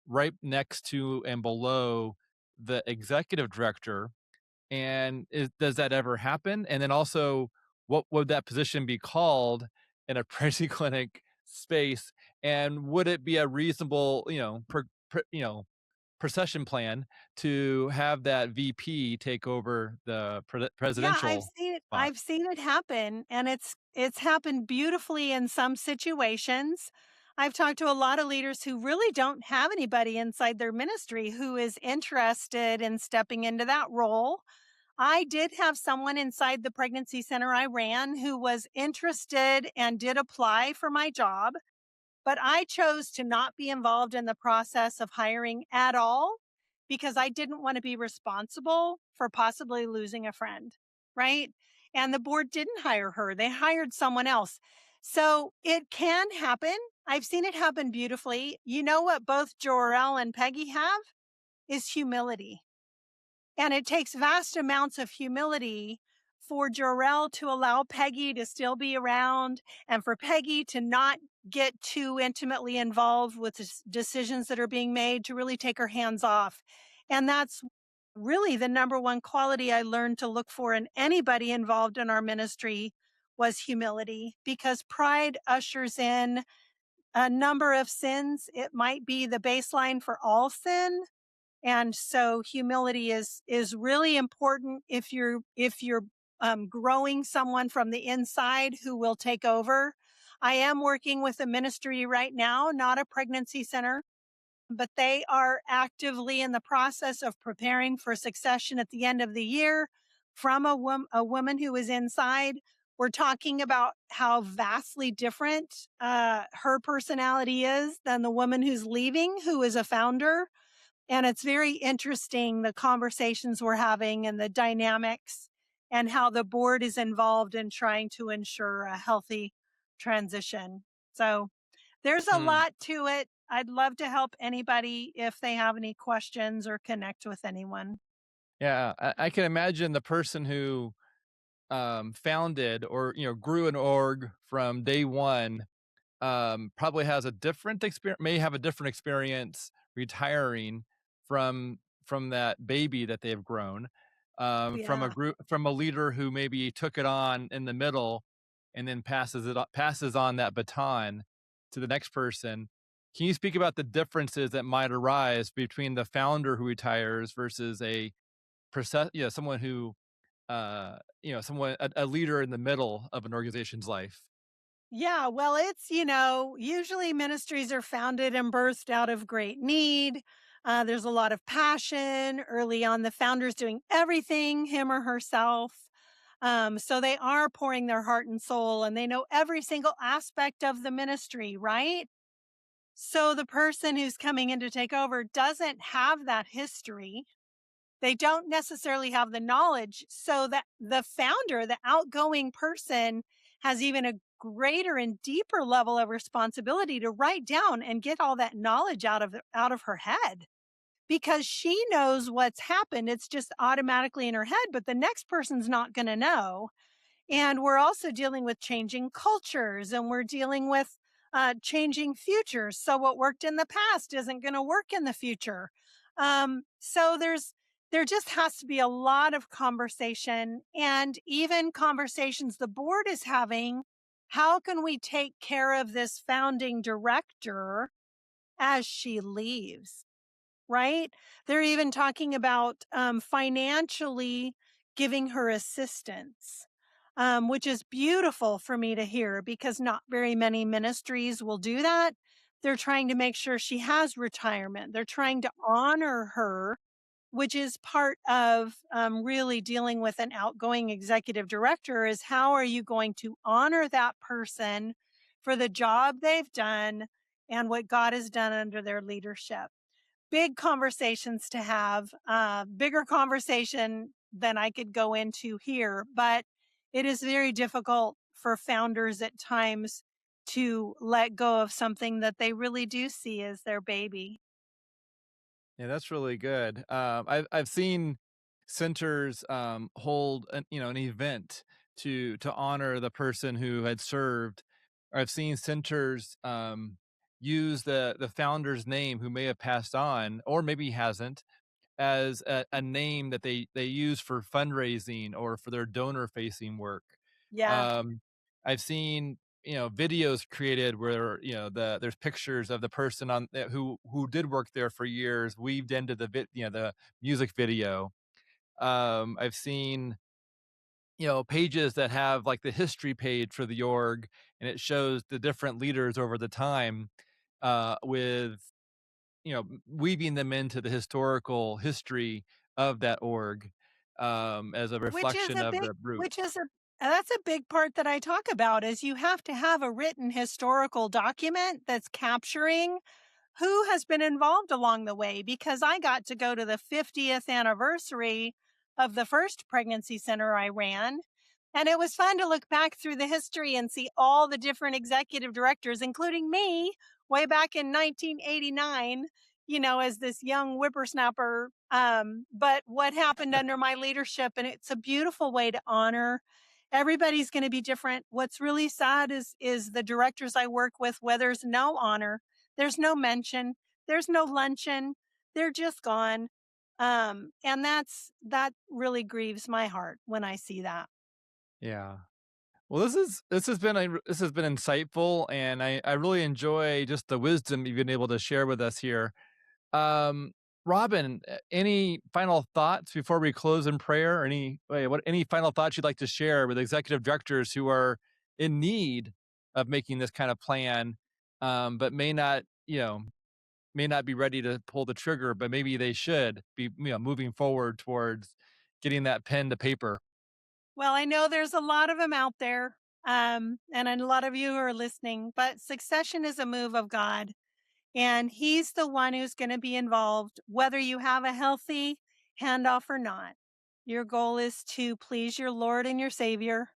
right next to and below the executive director? And does that ever happen? And then also, what would that position be called in a pregnancy clinic space? And would it be a reasonable, procession plan to have that VP take over the Yeah, I've presidential seen it spot? I've seen it happen, and it's happened beautifully in some situations. I've talked to a lot of leaders who really don't have anybody inside their ministry who is interested in stepping into that role. I did have someone inside the pregnancy center I ran who was interested and did apply for my job, but I chose to not be involved in the process of hiring at all because I didn't want to be responsible for possibly losing a friend, right? And the board didn't hire her, they hired someone else. So it can happen. I've seen it happen beautifully. You know what both Jorel and Peggy have is humility. And it takes vast amounts of humility for Jorel to allow Peggy to still be around and for Peggy to not get too intimately involved with decisions that are being made, to really take her hands off. And that's really the number one quality I learned to look for in anybody involved in our ministry was humility, because pride ushers in a number of sins. It might be the baseline for all sin, and so humility is really important if you're growing someone from the inside who will take over. I am working with a ministry right now, not a pregnancy center, but they are actively in the process of preparing for succession at the end of the year from a woman who is inside. We're talking about how vastly different her personality is than the woman who's leaving, who is a founder. And it's very interesting, the conversations we're having and the dynamics and how the board is involved in trying to ensure a healthy transition. So there's a Hmm. lot to it. I'd love to help anybody if they have any questions or connect with anyone. Yeah, I can imagine the person who founded or grew an org from day one probably has a different experience, may have a different experience retiring from that baby that they've grown, from a Yeah. group, from a leader who maybe took it on in the middle and then passes on that baton to the next person. Can you speak about the differences that might arise between the founder who retires versus someone who a leader in the middle of an organization's life? Yeah, well, usually ministries are founded and birthed out of great need. There's a lot of passion early on. The founder's doing everything, him or herself. So they are pouring their heart and soul and they know every single aspect of the ministry, right? So the person who's coming in to take over doesn't have that history. They don't necessarily have the knowledge, so that the founder, the outgoing person, has even a greater and deeper level of responsibility to write down and get all that knowledge out of her head, because she knows what's happened. It's just automatically in her head, but the next person's not going to know. And we're also dealing with changing cultures, and we're dealing with changing futures. So what worked in the past isn't going to work in the future. So there just has to be a lot of conversation, and even conversations the board is having. How can we take care of this founding director as she leaves? Right? They're even talking about financially giving her assistance, which is beautiful for me to hear because not very many ministries will do that. They're trying to make sure she has retirement. They're trying to honor her, which is part of really dealing with an outgoing executive director. Is how are you going to honor that person for the job they've done and what God has done under their leadership? Big conversations to have, bigger conversation than I could go into here, but it is very difficult for founders at times to let go of something that they really do see as their baby. Yeah, that's really good. I've seen centers hold an event to honor the person who had served. I've seen centers use the founder's name who may have passed on or maybe hasn't, as a name that they use for fundraising or for their donor facing work. Yeah. Um, I've seen videos created where there's pictures of the person who did work there for years weaved into the music video. I've seen pages that have like the history page for the org, and it shows the different leaders over the time, with weaving them into the historical history of that org. as a Which is reflection a of big the root. which is a that's a big part that I talk about is you have to have a written historical document that's capturing who has been involved along the way, because I got to go to the 50th anniversary of the first pregnancy center I ran. And it was fun to look back through the history and see all the different executive directors, including me, way back in 1989, as this young whippersnapper. But what happened under my leadership, and it's a beautiful way to honor. Everybody's going to be different. What's really sad is the directors I work with, where there's no honor, there's no mention, there's no luncheon, they're just gone. And that really grieves my heart when I see that. Yeah. Well, this has been insightful, and I really enjoy just the wisdom you've been able to share with us here. Um, Robin, any final thoughts before we close in prayer? Or any final thoughts you'd like to share with executive directors who are in need of making this kind of plan, but may not be ready to pull the trigger, but maybe they should be, moving forward towards getting that pen to paper. Well, I know there's a lot of them out there, and a lot of you who are listening, but succession is a move of God, and He's the one who's going to be involved, whether you have a healthy handoff or not. Your goal is to please your Lord and your Savior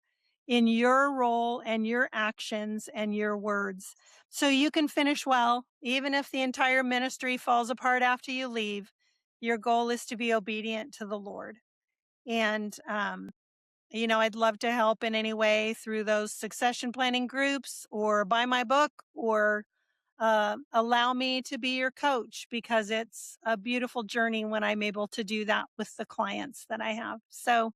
in your role and your actions and your words, so you can finish well, even if the entire ministry falls apart after you leave. Your goal is to be obedient to the Lord. And, I'd love to help in any way through those succession planning groups or buy my book or allow me to be your coach, because it's a beautiful journey when I'm able to do that with the clients that I have. So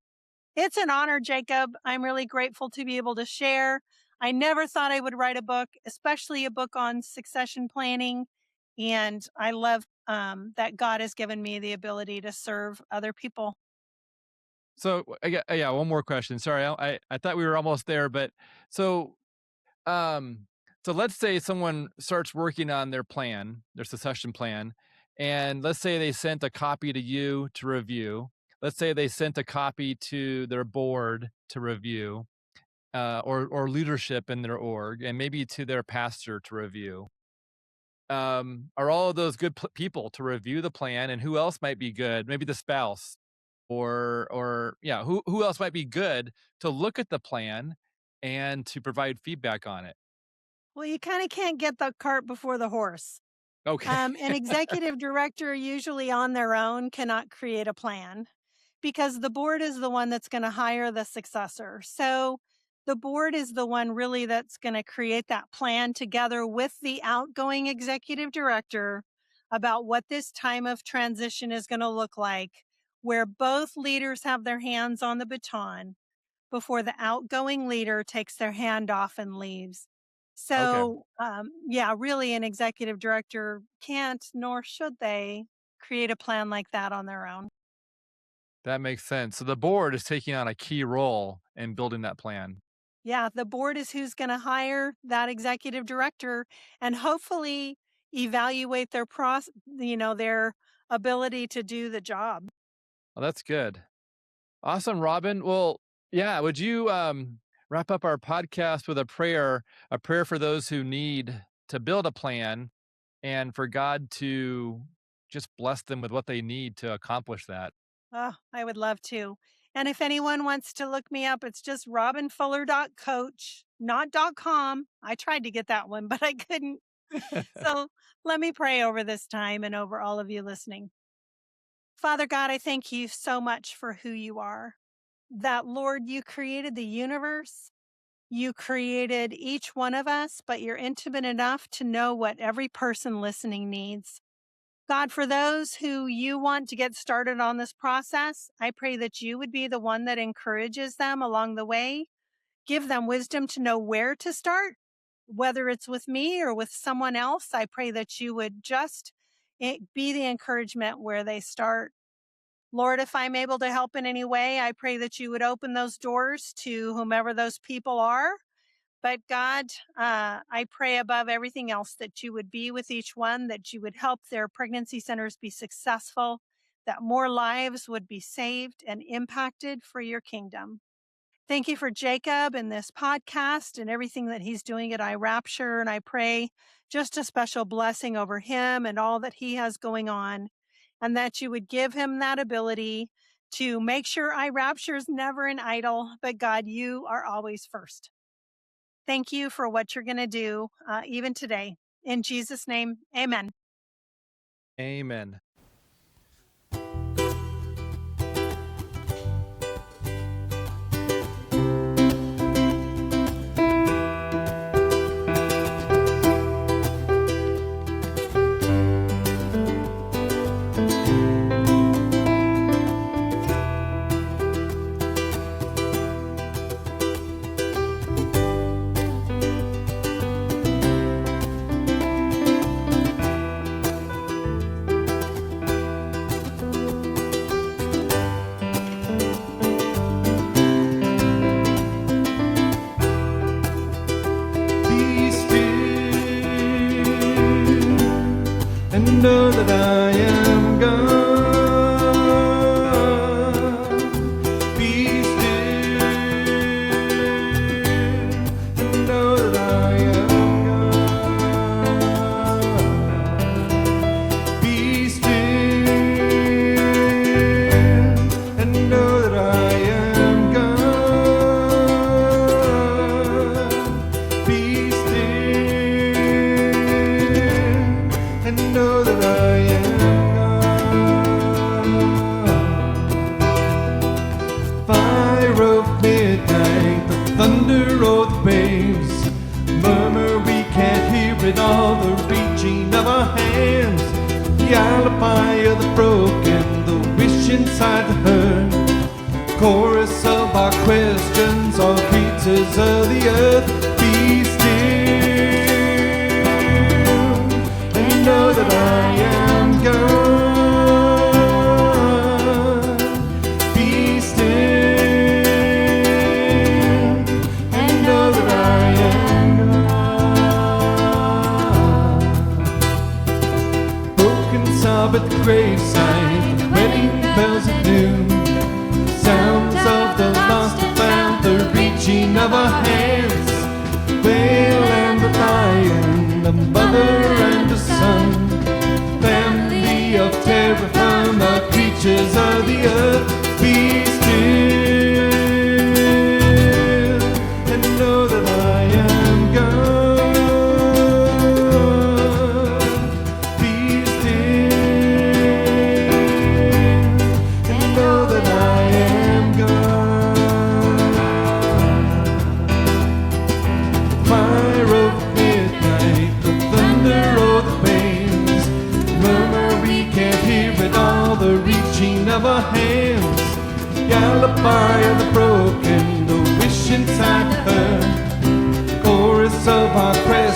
it's an honor, Jacob. I'm really grateful to be able to share. I never thought I would write a book, especially a book on succession planning. And I love that God has given me the ability to serve other people. So yeah, one more question. Sorry, I thought we were almost there, but so um, so let's say someone starts working on their plan, their succession plan, and let's say they sent a copy to you to review. Let's say they sent a copy to their board to review, or leadership in their org, and maybe to their pastor to review. Are all of those good people to review the plan, and who else might be good? Maybe the spouse, or yeah, who else might be good to look at the plan and to provide feedback on it? Well, you kind of can't get the cart before the horse. Okay. An executive director, usually on their own, cannot create a plan, because the board is the one that's going to hire the successor. So the board is the one really that's going to create that plan together with the outgoing executive director about what this time of transition is going to look like, where both leaders have their hands on the baton before the outgoing leader takes their hand off and leaves. Okay, So, yeah, really, an executive director can't, nor should they, create a plan like that on their own. that makes sense. So the board is taking on a key role in building that plan. Yeah, the board is who's going to hire that executive director and hopefully evaluate their ability to do the job. Well, that's good. Awesome, Robin. Well, yeah, would you wrap up our podcast with a prayer for those who need to build a plan and for God to just bless them with what they need to accomplish that? Oh, I would love to. And if anyone wants to look me up, it's just robinfuller.coach, not .com. I tried to get that one, but I couldn't. So let me pray over this time and over all of you listening. Father God, I thank you so much for who you are. That, Lord, you created the universe. You created each one of us, but you're intimate enough to know what every person listening needs. God, for those who you want to get started on this process, I pray that you would be the one that encourages them along the way. Give them wisdom to know where to start, whether it's with me or with someone else. I pray that you would just be the encouragement where they start. Lord, if I'm able to help in any way, I pray that you would open those doors to whomever those people are. But God, I pray above everything else that you would be with each one, that you would help their pregnancy centers be successful, that more lives would be saved and impacted for your kingdom. Thank you for Jacob and this podcast and everything that he's doing at iRapture. And I pray just a special blessing over him and all that he has going on, and that you would give him that ability to make sure iRapture is never an idol, but God, you are always first. Thank you for what you're going to do even today. In Jesus' name, amen. Amen. And know that I am God. Be still and know that I am God. Be still and know that I am God. Be still and know that I am God. Fire of midnight, the thunder of the waves, murmur we can't hear it all, the reaching of our hands, the alibi of the broken, the wish inside the hurt, chorus of our questions, all creatures of the earth. Be still and know that I am God. Be still and know that I am God. Broken sob at the graveside, the wedding bells at noon, sounds of the lost and found, the reaching of our hands, whale and the lion, the mother and the son, family of terror from the creatures of the earth. Be still and know that I am God. Be still and know that I am God. Fire of midnight, the thunder of the waves, murmur we can't hear it all, the reaching of our hands, the alibi of the broken, the wish inside her, chorus of our prayer.